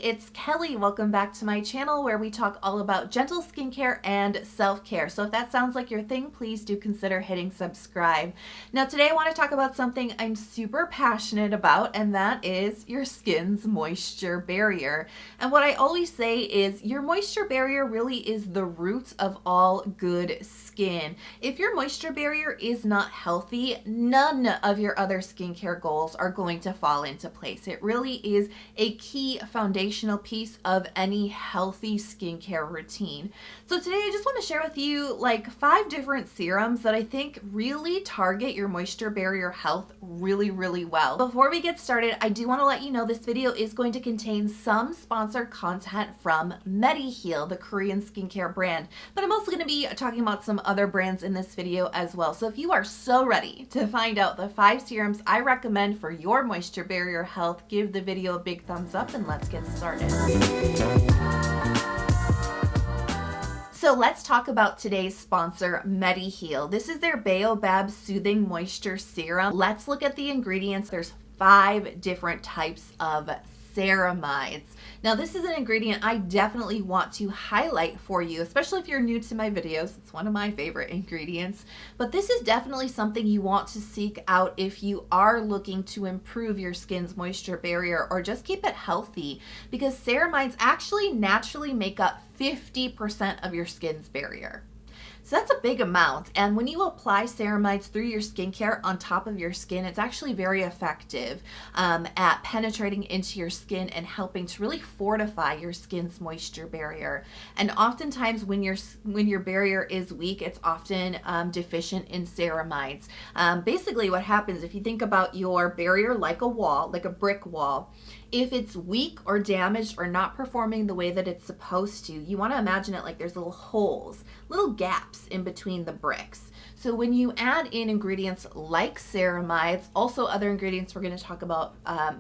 it's Kelly. Welcome back to my channel where we talk all about gentle skincare and self-care. So if that sounds like your thing, please do consider hitting subscribe. Now today I want to talk about something I'm super passionate about, and that is your skin's moisture barrier. And what I always say is your moisture barrier really is the root of all good skin. If your moisture barrier is not healthy, none of your other skincare goals are going to fall into place. It really is a key foundational piece of any healthy skincare routine. So today I just want to share with you like 5 different serums that I think really target your moisture barrier health really well. Before we get started, I do want to let you know this video is going to contain some sponsored content from Mediheal, the Korean skincare brand, but I'm also going to be talking about some other brands in this video as well. So if you are so ready to find out the 5 serums I recommend for your moisture barrier health, give the video a big thumbs up and let's get started. So let's talk about today's sponsor, Mediheal. This is their Baobab Soothing Moisture Serum. Let's look at the ingredients. There's 5 different types of ceramides. Now this is an ingredient I definitely want to highlight for you, especially if you're new to my videos. It's one of my favorite ingredients, but this is definitely something you want to seek out if you are looking to improve your skin's moisture barrier or just keep it healthy, because ceramides actually naturally make up 50% of your skin's barrier. So that's a big amount, and when you apply ceramides through your skincare on top of your skin, it's actually very effective at penetrating into your skin and helping to really fortify your skin's moisture barrier. And oftentimes when your barrier is weak, it's often deficient in ceramides. Basically what happens, if you think about your barrier like a wall, like a brick wall, if it's weak or damaged or not performing the way that it's supposed to, you want to imagine it like there's little holes, little gaps in between the bricks. So when you add in ingredients like ceramides, also other ingredients we're going to talk about,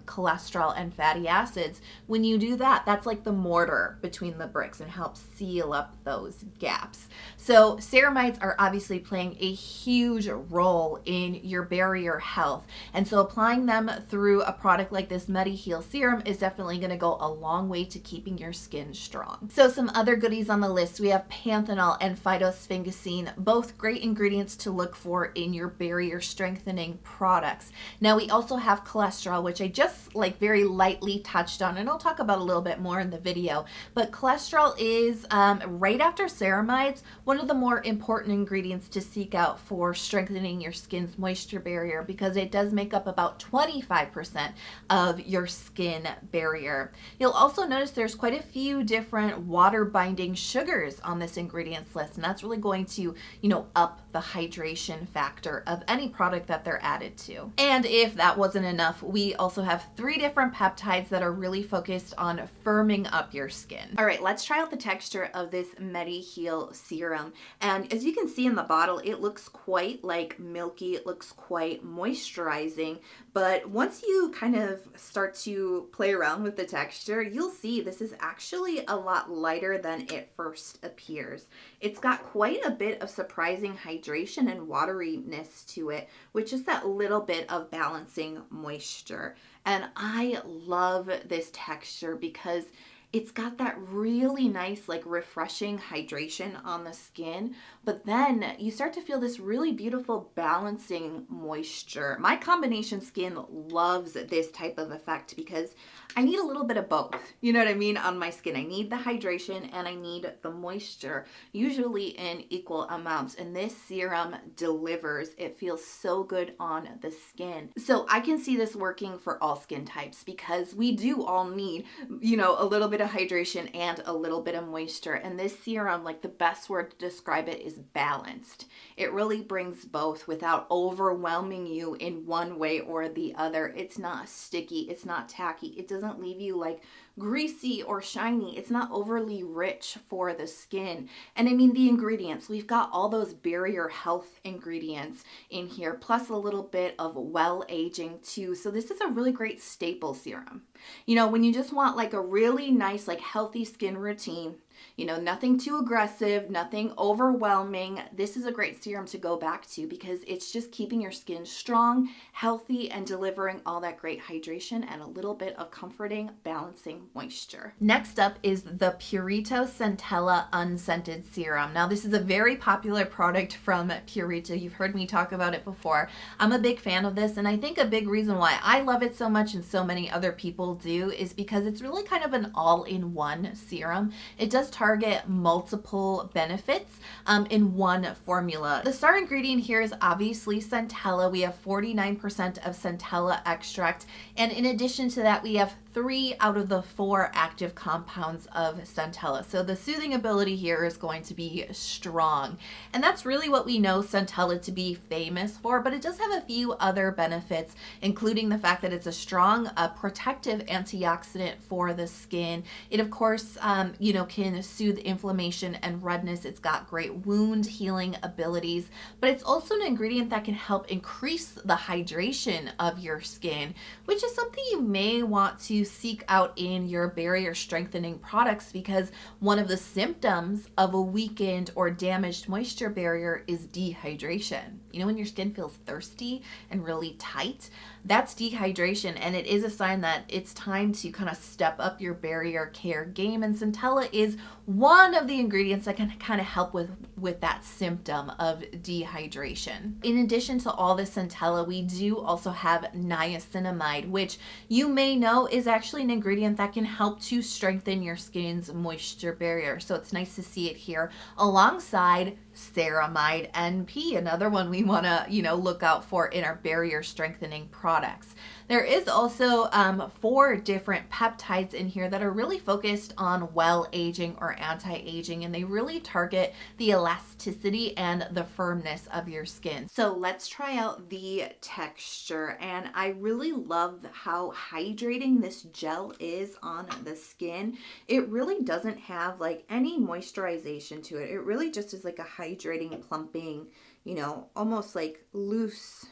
cholesterol and fatty acids, when you do that, that's like the mortar between the bricks and helps seal up those gaps. So ceramides are obviously playing a huge role in your barrier health. And so applying them through a product like this Mediheal serum is definitely going to go a long way to keeping your skin strong. So some other goodies on the list, we have panthenol and phytosphingosine, both great ingredients to look for in your barrier strengthening products. Now we also have cholesterol, which I just like very lightly touched on, and I'll talk about a little bit more in the video, but cholesterol is right after ceramides one of the more important ingredients to seek out for strengthening your skin's moisture barrier, because it does make up about 25% of your skin barrier. You'll also notice there's quite a few different water binding sugars on this ingredients list, and that's really going to, up the hydration factor of any product that they're added to. And if that wasn't enough, we also have 3 different peptides that are really focused on firming up your skin. All right, let's try out the texture of this Mediheal serum. And as you can see in the bottle, it looks quite like milky, it looks quite moisturizing, but once you kind of start to play around with the texture, you'll see this is actually a lot lighter than it first appears. It's got quite a bit of surprising hydration and wateriness to it, which is that little bit of balancing moisture. And I love this texture because it's got that really nice, like refreshing hydration on the skin, but then you start to feel this really beautiful balancing moisture. My combination skin loves this type of effect because I need a little bit of both, you know what I mean, on my skin. I need the hydration and I need the moisture, usually in equal amounts, and this serum delivers. It feels so good on the skin. So I can see this working for all skin types because we do all need, a little bit of hydration and a little bit of moisture, and this serum, like the best word to describe it is balanced. It really brings both without overwhelming you in one way or the other. It's not sticky, it's not tacky, it doesn't leave you like greasy or shiny. It's not overly rich for the skin. And I mean the ingredients, we've got all those barrier health ingredients in here, plus a little bit of well aging too. So this is a really great staple serum. When you just want like a really nice, like healthy skin routine, You know, nothing too aggressive, nothing overwhelming. This is a great serum to go back to because it's just keeping your skin strong, healthy, and delivering all that great hydration and a little bit of comforting, balancing moisture. Next up is the Purito Centella Unscented Serum. Now, this is a very popular product from Purito. You've heard me talk about it before. I'm a big fan of this, and I think a big reason why I love it so much and so many other people do is because it's really kind of an all-in-one serum. It does target multiple benefits in one formula. The star ingredient here is obviously Centella. We have 49% of Centella extract, and in addition to that, we have 3 out of the 4 active compounds of Centella. So the soothing ability here is going to be strong. And that's really what we know Centella to be famous for, but it does have a few other benefits, including the fact that it's a strong protective antioxidant for the skin. It, of course, you know, can soothe inflammation and redness. It's got great wound healing abilities, but it's also an ingredient that can help increase the hydration of your skin, which is something you may want to seek out in your barrier strengthening products, because one of the symptoms of a weakened or damaged moisture barrier is dehydration. You know, when your skin feels thirsty and really tight, that's dehydration, and it is a sign that it's time to kind of step up your barrier care game, and Centella is one of the ingredients that can kind of help with that symptom of dehydration. In addition to all this Centella, we do also have niacinamide, which you may know is actually an ingredient that can help to strengthen your skin's moisture barrier. So it's nice to see it here alongside Ceramide NP, another one we want to, you know, look out for in our barrier strengthening products. There is also 4 different peptides in here that are really focused on well aging or anti-aging, and they really target the elasticity and the firmness of your skin. So let's try out the texture, and I really love how hydrating this gel is on the skin. It really doesn't have like any moisturization to it. It really just is like a hydrating, plumping, you know, almost like loose,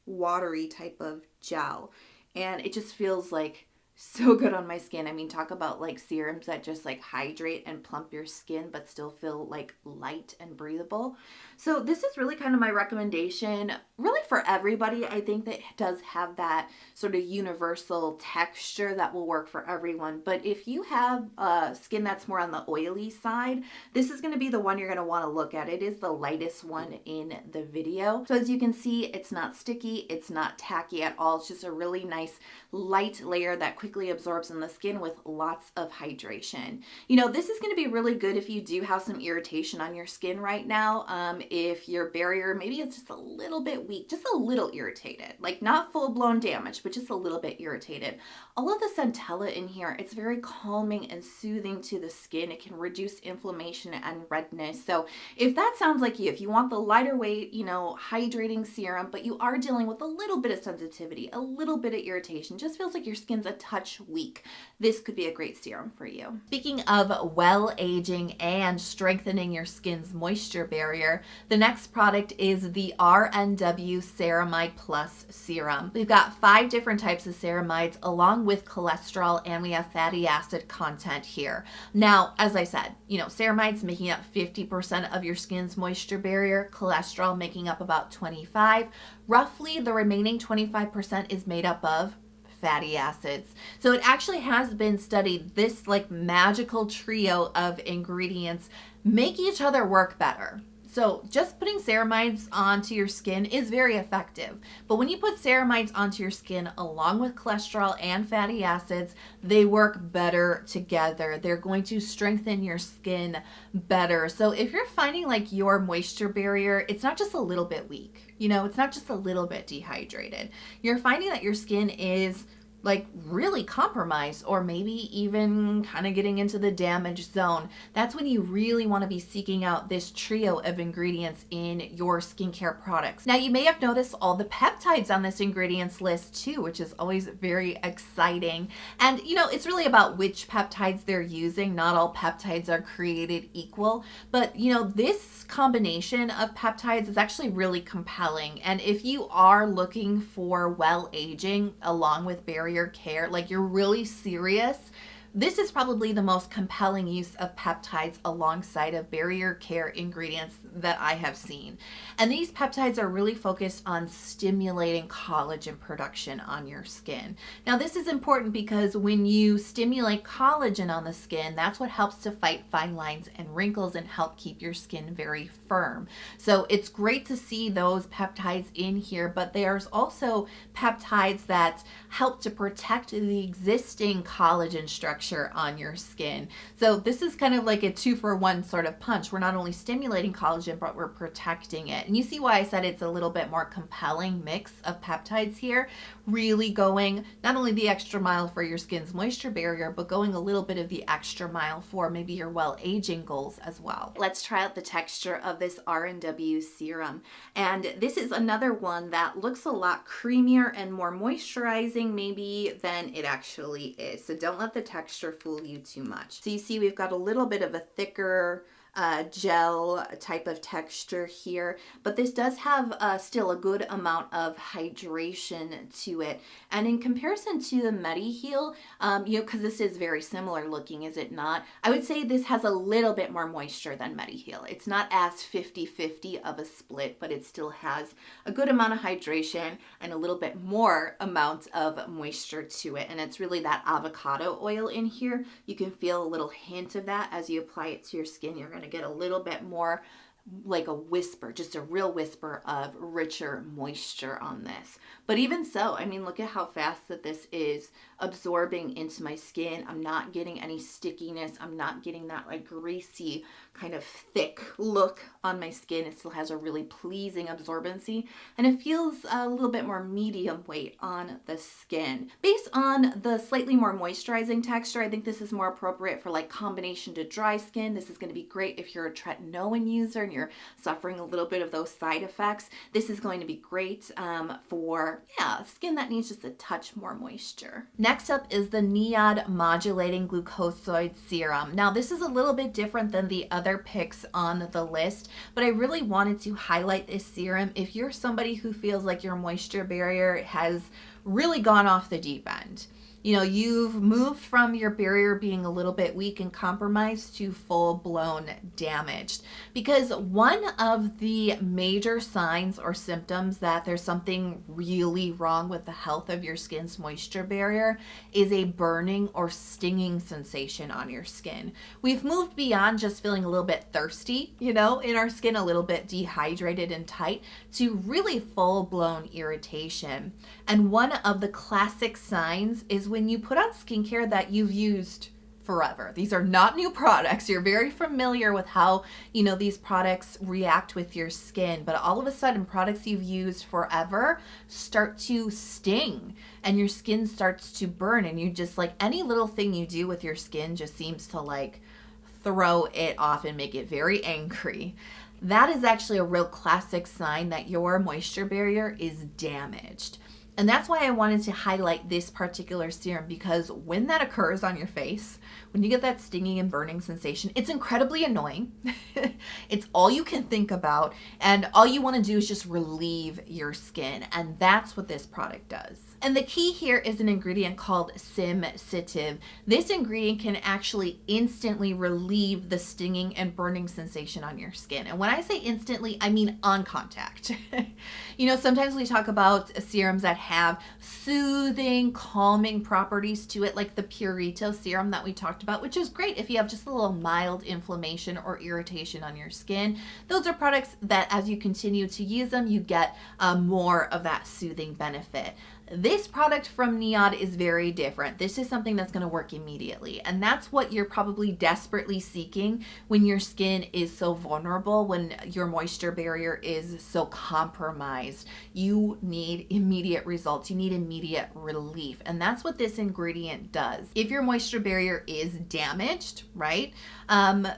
watery type of gel, and it just feels like so good on my skin. I mean, talk about like serums that just like hydrate and plump your skin but still feel like light and breathable. So this is really kind of my recommendation really for everybody. I think that it does have that sort of universal texture that will work for everyone. But if you have skin that's more on the oily side, this is going to be the one you're going to want to look at. It is the lightest one in the video. So as you can see, it's not sticky, it's not tacky at all. It's just a really nice light layer that quickly absorbs in the skin with lots of hydration. You know, this is going to be really good if you do have some irritation on your skin right now. If your barrier maybe it's just a little bit weak, just a little irritated, like not full-blown damage, but just a little bit irritated. All of the Centella in here, it's very calming and soothing to the skin. It can reduce inflammation and redness. So if that sounds like you, if you want the lighter weight, you know, hydrating serum, but you are dealing with a little bit of sensitivity, a little bit of irritation, just feels like your skin's a touch weak, this could be a great serum for you. Speaking of well aging and strengthening your skin's moisture barrier, the next product is the RNW Ceramide Plus Serum. We've got 5 different types of ceramides along with cholesterol, and we have fatty acid content here. Now, as I said, you know, ceramides making up 50% of your skin's moisture barrier, cholesterol making up about 25%. Roughly the remaining 25% is made up of fatty acids. So it actually has been studied, this like magical trio of ingredients make each other work better. So just putting ceramides onto your skin is very effective. But when you put ceramides onto your skin along with cholesterol and fatty acids, they work better together. They're going to strengthen your skin better. So if you're finding like your moisture barrier, it's not just a little bit weak, you know, it's not just a little bit dehydrated. You're finding that your skin is like really compromised or maybe even kind of getting into the damage zone. That's when you really want to be seeking out this trio of ingredients in your skincare products. Now you may have noticed all the peptides on this ingredients list too, which is always very exciting. And you know, it's really about which peptides they're using. Not all peptides are created equal, but you know, this combination of peptides is actually really compelling. And if you are looking for well aging along with barrier care, like you're really serious This is probably the most compelling use of peptides alongside of barrier care ingredients that I have seen. And these peptides are really focused on stimulating collagen production on your skin. Now, this is important because when you stimulate collagen on the skin, that's what helps to fight fine lines and wrinkles and help keep your skin very firm. So it's great to see those peptides in here, but there's also peptides that help to protect the existing collagen structure on your skin. So this is kind of like a 2-for-1 sort of punch. We're not only stimulating collagen, but we're protecting it. And you see why I said it's a little bit more compelling mix of peptides here, really going not only the extra mile for your skin's moisture barrier, but going a little bit of the extra mile for maybe your well-aging goals as well. Let's try out the texture of this R&W serum. And this is another one that looks a lot creamier and more moisturizing maybe than it actually is. So don't let the texture fool you too much. So you see we've got a little bit of a thicker gel type of texture here, but this does have still a good amount of hydration to it. And in comparison to the Mediheal, because this is very similar looking, is it not? I would say this has a little bit more moisture than Mediheal. It's not as 50-50 of a split, but it still has a good amount of hydration and a little bit more amount of moisture to it. And it's really that avocado oil in here. You can feel a little hint of that as you apply it to your skin. You're going to get a little bit more like a whisper, just a real whisper of richer moisture on this. But even so, I mean, look at how fast that this is absorbing into my skin. I'm not getting any stickiness. I'm not getting that like greasy kind of thick look on my skin. It still has a really pleasing absorbency, and it feels a little bit more medium weight on the skin. Based on the slightly more moisturizing texture, I think this is more appropriate for like combination to dry skin. This is going to be great if you're a tretinoin user and you're suffering a little bit of those side effects. This is going to be great for skin that needs just a touch more moisture. Next up is the Niod Modulating Glucoside Serum. Now this is a little bit different than the other picks on the list, but I really wanted to highlight this serum if you're somebody who feels like your moisture barrier has really gone off the deep end. You know, you've moved from your barrier being a little bit weak and compromised to full-blown damaged. Because one of the major signs or symptoms that there's something really wrong with the health of your skin's moisture barrier is a burning or stinging sensation on your skin. We've moved beyond just feeling a little bit thirsty, you know, in our skin, a little bit dehydrated and tight, to really full-blown irritation. And one of the classic signs is when you put on skincare that you've used forever. These are not new products. You're very familiar with how, you know, these products react with your skin, but all of a sudden products you've used forever start to sting and your skin starts to burn, and you just like any little thing you do with your skin just seems to like throw it off and make it very angry. That is actually a real classic sign that your moisture barrier is damaged. And that's why I wanted to highlight this particular serum, because when that occurs on your face, when you get that stinging and burning sensation, it's incredibly annoying. It's all you can think about, and all you want to do is just relieve your skin, and that's what this product does. And the key here is an ingredient called Sensitive. This ingredient can actually instantly relieve the stinging and burning sensation on your skin. And when I say instantly, I mean on contact. You know, sometimes we talk about serums that have soothing, calming properties to it, like the Purito serum that we talked about, which is great if you have just a little mild inflammation or irritation on your skin. Those are products that as you continue to use them, you get more of that soothing benefit. This product from Niod is very different. This is something that's going to work immediately, and that's what you're probably desperately seeking when your skin is so vulnerable, when your moisture barrier is so compromised. You need immediate results. You need immediate relief, and that's what this ingredient does. If your moisture barrier is damaged, right,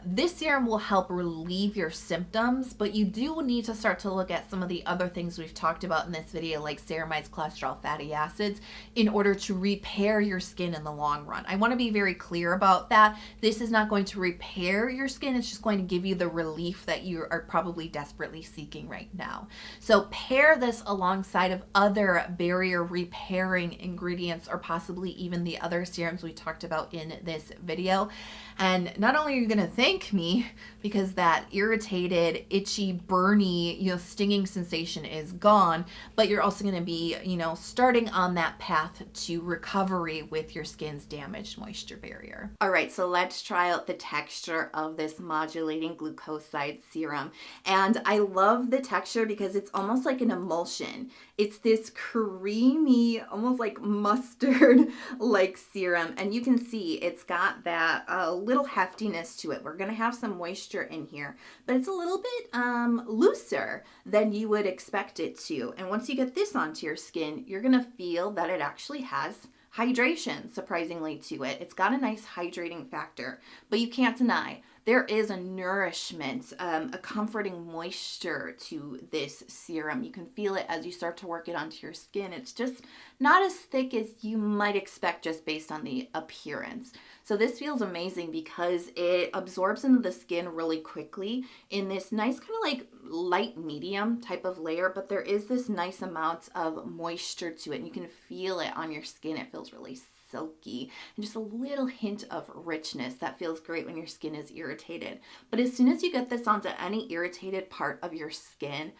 this serum will help relieve your symptoms, but you do need to start to look at some of the other things we've talked about in this video, like ceramides, cholesterol, fatty fatty acids in order to repair your skin in the long run. I want to be very clear about that. This is not going to repair your skin. It's just going to give you the relief that you are probably desperately seeking right now. So pair this alongside of other barrier repairing ingredients, or possibly even the other serums we talked about in this video. And not only are you going to thank me because that irritated, itchy, burny, stinging sensation is gone, but you're also going to be, starting on that path to recovery with your skin's damaged moisture barrier. All right, so let's try out the texture of this modulating glucoside serum. And I love the texture because it's almost like an emulsion. It's this creamy, almost like mustard like serum, and you can see it's got that little heftiness to it. We're gonna have some moisture in here, but it's a little bit looser than you would expect it to. And once you get this onto your skin, you're gonna feel that it actually has hydration, surprisingly, to it. It's got a nice hydrating factor, but you can't deny there is a nourishment, a comforting moisture to this serum. You can feel it as you start to work it onto your skin. It's just not as thick as you might expect just based on the appearance. So this feels amazing because it absorbs into the skin really quickly in this nice kind of like light medium type of layer, but there is this nice amount of moisture to it, and you can feel it on your skin. It feels really silky and just a little hint of richness that feels great when your skin is irritated. But as soon as you get this onto any irritated part of your skin,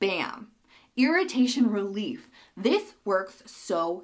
bam, irritation relief. This works so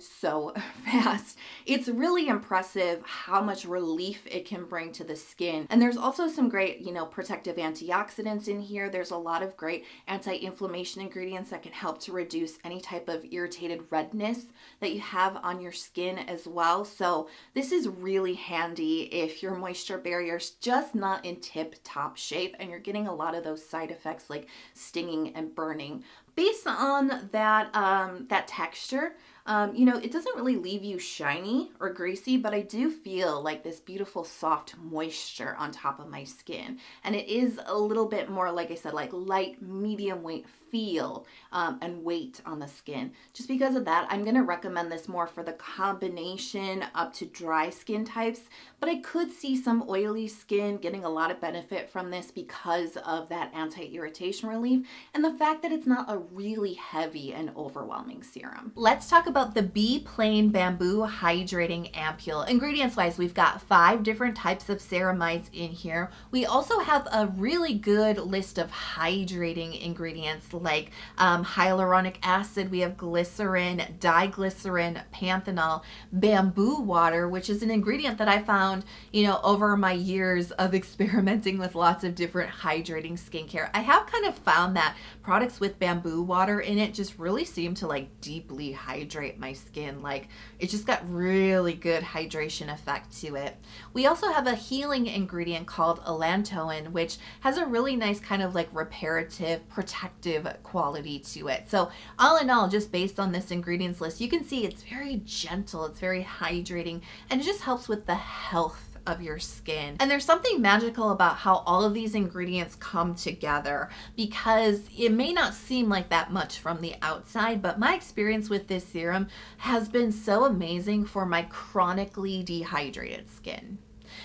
fast. It's really impressive how much relief it can bring to the skin. And there's also some great, protective antioxidants in here. There's a lot of great anti-inflammation ingredients that can help to reduce any type of irritated redness that you have on your skin as well. So this is really handy if your moisture barrier's just not in tip-top shape and you're getting a lot of those side effects like stinging and burning. Based on that texture, it doesn't really leave you shiny or greasy, but I do feel like this beautiful soft moisture on top of my skin. And it is a little bit more, like I said, like light, medium weight feel and weight on the skin. Just because of that, I'm going to recommend this more for the combination up to dry skin types, but I could see some oily skin getting a lot of benefit from this because of that anti-irritation relief and the fact that it's not a really heavy and overwhelming serum. Let's talk about the BePlain Bamboo Hydrating Ampule. Ingredients wise, we've got 5 different types of ceramides in here. We also have a really good list of hydrating ingredients like hyaluronic acid, we have glycerin, diglycerin, panthenol, bamboo water, which is an ingredient that I found, over my years of experimenting with lots of different hydrating skincare. I have kind of found that products with bamboo water in it just really seem to like deeply hydrate my skin. Like it just got really good hydration effect to it. We also have a healing ingredient called allantoin, which has a really nice kind of like reparative, protective quality to it. So all in all, just based on this ingredients list, you can see it's very gentle, it's very hydrating, and it just helps with the health of your skin. And there's something magical about how all of these ingredients come together, because it may not seem like that much from the outside, but my experience with this serum has been so amazing for my chronically dehydrated skin.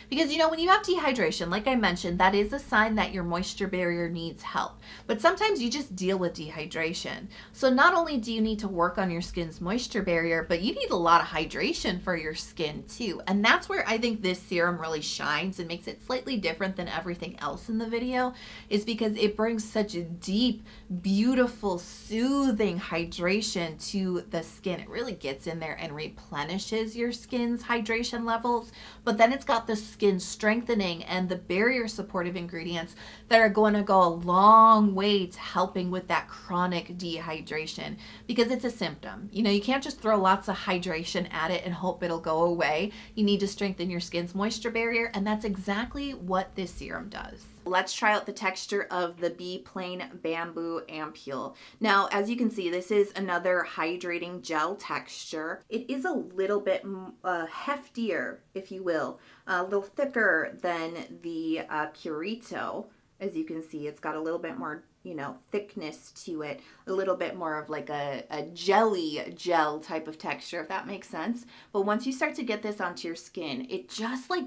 Because when you have dehydration, like I mentioned, that is a sign that your moisture barrier needs help. But sometimes you just deal with dehydration. So not only do you need to work on your skin's moisture barrier, but you need a lot of hydration for your skin too. And that's where I think this serum really shines and makes it slightly different than everything else in the video, is because it brings such a deep, beautiful, soothing hydration to the skin. It really gets in there and replenishes your skin's hydration levels. But then it's got the skin strengthening and the barrier supportive ingredients that are going to go a long way to helping with that chronic dehydration, because it's a symptom. You can't just throw lots of hydration at it and hope it'll go away. You need to strengthen your skin's moisture barrier, and that's exactly what this serum does. Let's try out the texture of the BePlain Bamboo Ampule. Now, as you can see, this is another hydrating gel texture. It is a little bit heftier, if you will, a little thicker than the Purito. As you can see, it's got a little bit more you know, thickness to it, a little bit more of like a jelly gel type of texture, if that makes sense. But once you start to get this onto your skin, it just like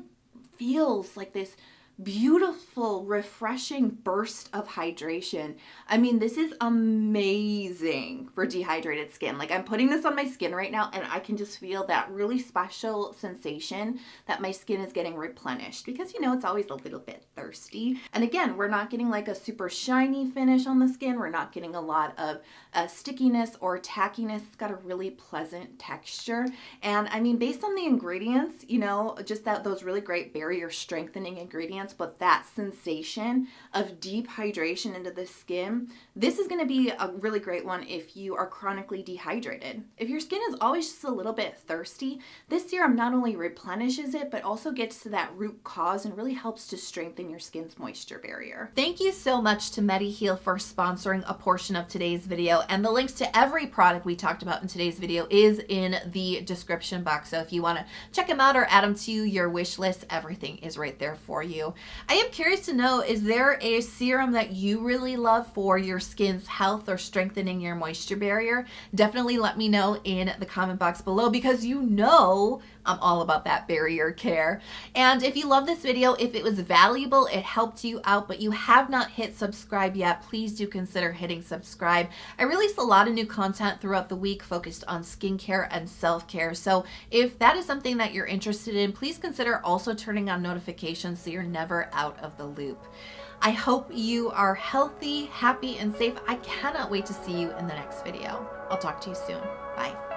feels like this beautiful, refreshing burst of hydration. I mean, this is amazing for dehydrated skin. Like, I'm putting this on my skin right now and I can just feel that really special sensation that my skin is getting replenished, because, you know, it's always a little bit thirsty. And again, we're not getting like a super shiny finish on the skin. We're not getting a lot of stickiness or tackiness. It's got a really pleasant texture. And I mean, based on the ingredients, you know, just those really great barrier strengthening ingredients, but that sensation of deep hydration into the skin, this is going to be a really great one if you are chronically dehydrated. If your skin is always just a little bit thirsty, this serum not only replenishes it, but also gets to that root cause and really helps to strengthen your skin's moisture barrier. Thank you so much to Mediheal for sponsoring a portion of today's video, and the links to every product we talked about in today's video is in the description box. So if you want to check them out or add them to your wish list, everything is right there for you. I am curious to know, is there a serum that you really love for your skin's health or strengthening your moisture barrier? Definitely let me know in the comment box below, because you know I'm all about that barrier care. And if you love this video, if it was valuable, it helped you out, but you have not hit subscribe yet, please do consider hitting subscribe. I release a lot of new content throughout the week focused on skincare and self-care. So if that is something that you're interested in, please consider also turning on notifications so you're never out of the loop. I hope you are healthy, happy, and safe. I cannot wait to see you in the next video. I'll talk to you soon. Bye.